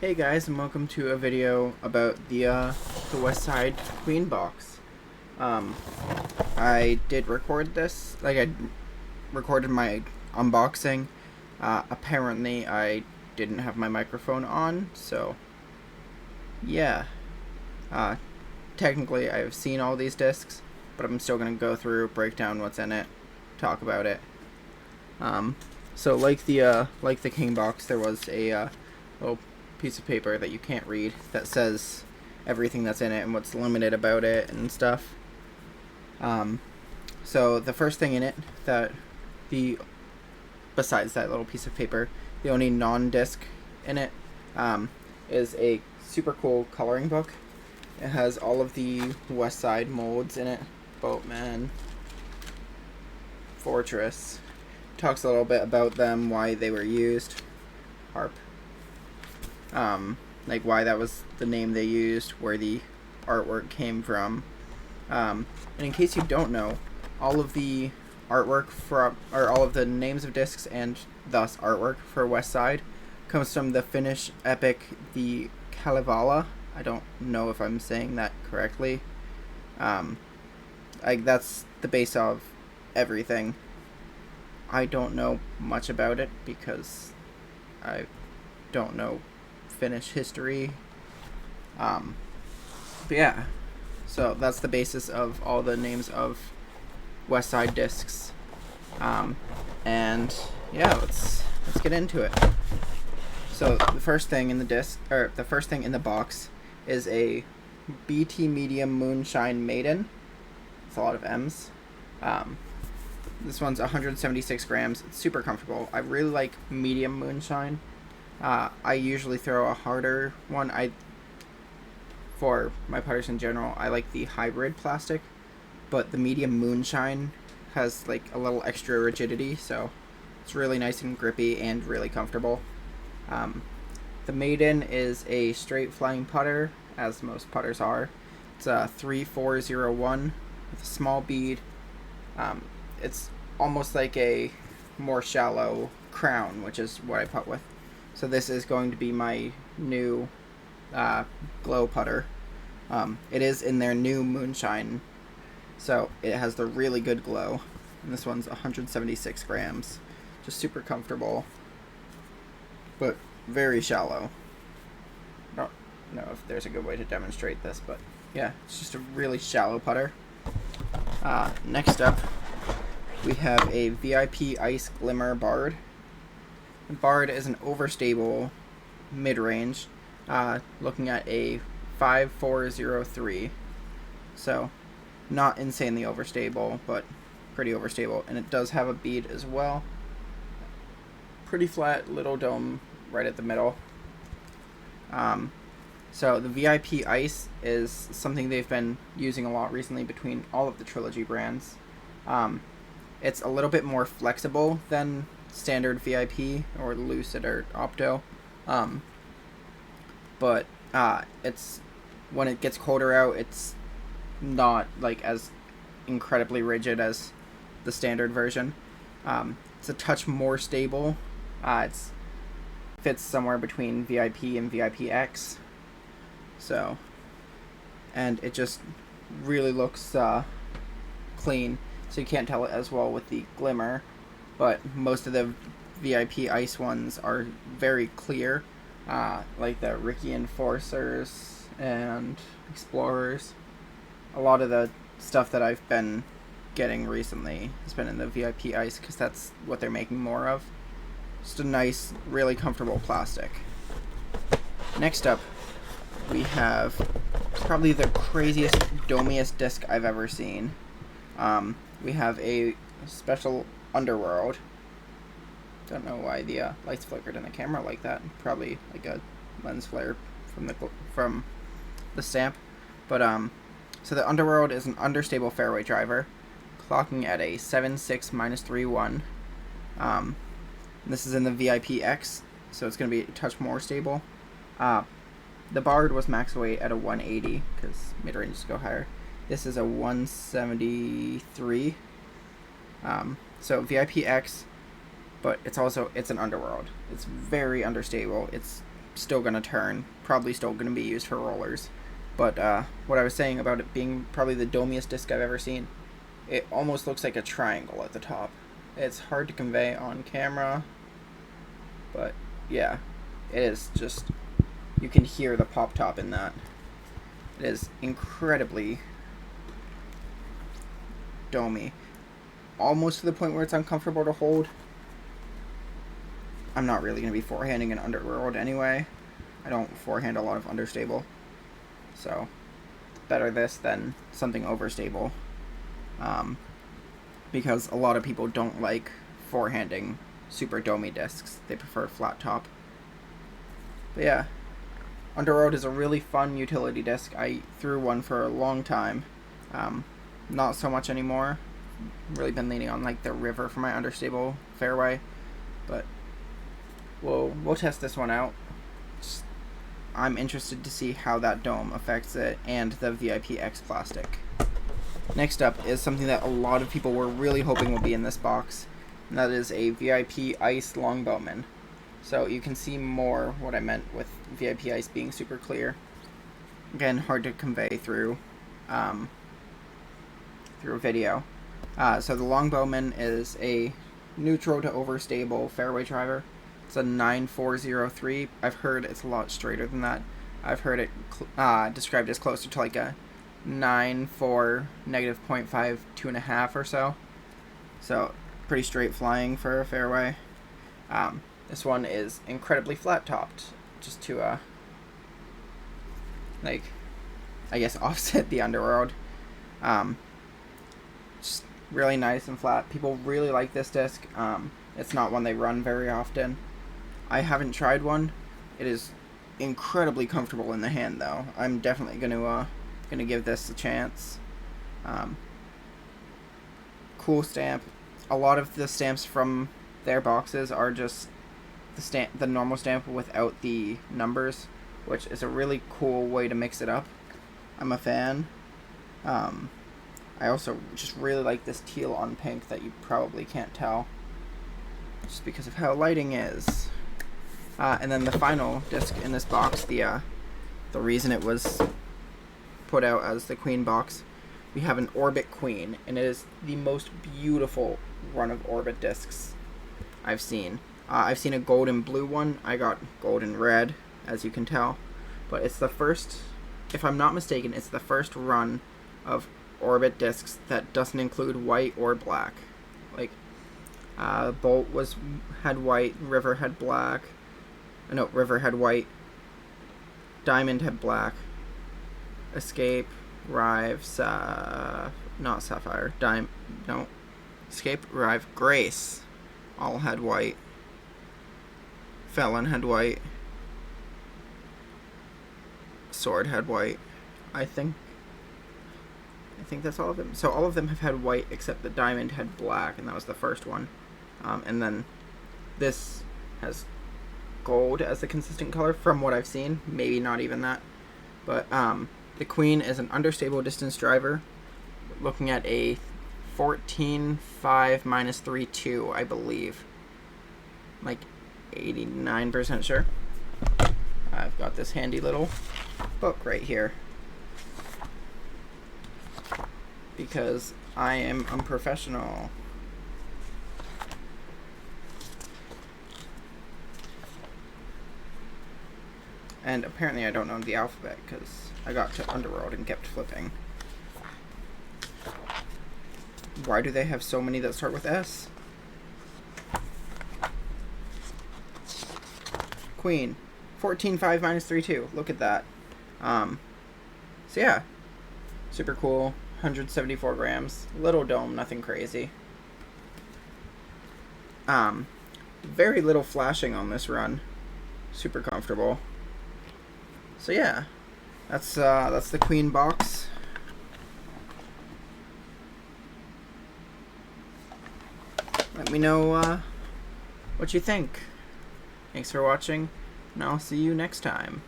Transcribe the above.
Hey guys, and welcome to a video about the Westside Queen box. Um, I did record this, I recorded my unboxing. Apparently I didn't have my microphone on, so yeah. Uh, Technically I've seen all these discs, but I'm still gonna go through, break down what's in it, talk about it. So like the King box, there was a little piece of paper that you can't read that says everything that's in it and what's limited about it and stuff. So the first thing in it that the besides that little piece of paper, the only non-disc in it is a super cool coloring book. It has all of the Westside molds in it. Boatman, Fortress. Talks a little bit about them, why they were used. Harp. Like why that was the name they used, where the artwork came from. And in case you don't know, all of the artwork or all of the names of discs and thus artwork for Westside comes from the Finnish epic, the Kalevala. I don't know if I'm saying that correctly. That's the base of everything. I don't know much about it because I don't know Finnish history. But yeah, so that's the basis of all the names of Westside discs. And yeah, let's get into it. So the first thing in the box is a BT Medium Moonshine Maiden. It's a lot of M's. This one's 176 grams. It's super comfortable. I really like medium moonshine. I usually throw a harder one. For my putters in general, I like the hybrid plastic, but the medium moonshine has like a little extra rigidity, so it's really nice and grippy and really comfortable. The Maiden is a straight flying putter, as most putters are. It's a 3401 with a small bead. It's almost like a more shallow crown, which is what I putt with. So this is going to be my new glow putter. It is in their new moonshine, so it has the really good glow. And this one's 176 grams. Just super comfortable, but very shallow. I don't know if there's a good way to demonstrate this, but yeah, it's just a really shallow putter. Next up, we have a VIP Ice Glimmer Bard. Bard is an overstable mid-range, looking at a 5403. So, not insanely overstable, but pretty overstable. And it does have a bead as well. Pretty flat little dome right at the middle. So the VIP Ice is something they've been using a lot recently between all of the Trilogy brands. It's a little bit more flexible than standard VIP or Lucid or Opto, but it's when it gets colder out, it's not like as incredibly rigid as the standard version. It's a touch more stable. It's fits somewhere between VIP and VIPX. So, and it just really looks clean. So you can't tell it as well with the glimmer, but most of the VIP Ice ones are very clear, like the Ricky Enforcers and Explorers. A lot of the stuff that I've been getting recently has been in the VIP Ice because that's what they're making more of. Just a nice, really comfortable plastic. Next up, we have probably the craziest, domiest disc I've ever seen. We have a special Underworld. Don't know why the lights flickered in the camera like that. Probably like a lens flare from the stamp. But so the Underworld is an understable fairway driver, clocking at a 7.6 minus 3.1. This is in the VIP X, so it's going to be a touch more stable. The Bard was max weight at a 180 because mid ranges go higher. This is a 173. So VIP X, but it's an Underworld. It's very understable. It's still gonna turn, probably still gonna be used for rollers. But what I was saying about it being probably the domiest disc I've ever seen, it almost looks like a triangle at the top. It's hard to convey on camera, but yeah, it is just, you can hear the pop top in that. It is incredibly domey, almost to the point where it's uncomfortable to hold. I'm not really going to be forehanding an underworld anyway. I don't forehand a lot of understable, so better this than something overstable, because a lot of people don't like forehanding super domey discs. They prefer flat top. But yeah, Underworld is a really fun utility disc. I threw one for a long time. Not so much anymore. Really been leaning on like the river for my understable fairway, but we'll test this one out. I'm interested to see how that dome affects it and the VIP X plastic. Next up is something that a lot of people were really hoping will be in this box, and that is a VIP Ice longbowman. So you can see more what I meant with VIP Ice being super clear. Again, hard to convey through a video. So the longbowman is a neutral to overstable fairway driver. It's a 9403. I've heard it's a lot straighter than that. I've heard it described as closer to like a 9.4, negative 0.5, 2.5 or so. So pretty straight flying for a fairway. This one is incredibly flat topped, just to like, I guess offset the underworld. Just really nice and flat. People really like this disc. It's not one they run very often. I haven't tried one. It is incredibly comfortable in the hand, though. I'm definitely gonna give this a chance. Cool stamp. A lot of the stamps from their boxes are just the normal stamp without the numbers, which is a really cool way to mix it up. I'm a fan. I also just really like this teal on pink that you probably can't tell, just because of how lighting is. And then the final disc in this box, the reason it was put out as the Queen box, we have an Orbit Queen, and it is the most beautiful run of Orbit discs I've seen. I've seen a gold and blue one. I got gold and red, as you can tell. But it's the first, if I'm not mistaken, it's the first run of Orbit discs that doesn't include white or black. Like, Bolt had white, River had black. No, River had white. Diamond had black. Escape, Rive, not Sapphire. Escape, Rive, Grace all had white. Felon had white. Sword had white. I think that's all of them. So all of them have had white except the Diamond had black, and that was the first one. And then this has gold as a consistent color from what I've seen. Maybe not even that. But the Queen is an understable distance driver. Looking at a 14.5 minus 3.2, I believe. Like 89% sure. I've got this handy little book right here, because I am unprofessional. And apparently I don't know the alphabet, because I got to Underworld and kept flipping. Why do they have so many that start with S? Queen. 14.5 minus 3.2. Look at that. So yeah. Super cool. 174 grams. Little dome, nothing crazy. Very little flashing on this run. Super comfortable. So yeah, that's the Queen box. Let me know what you think. Thanks for watching, and I'll see you next time.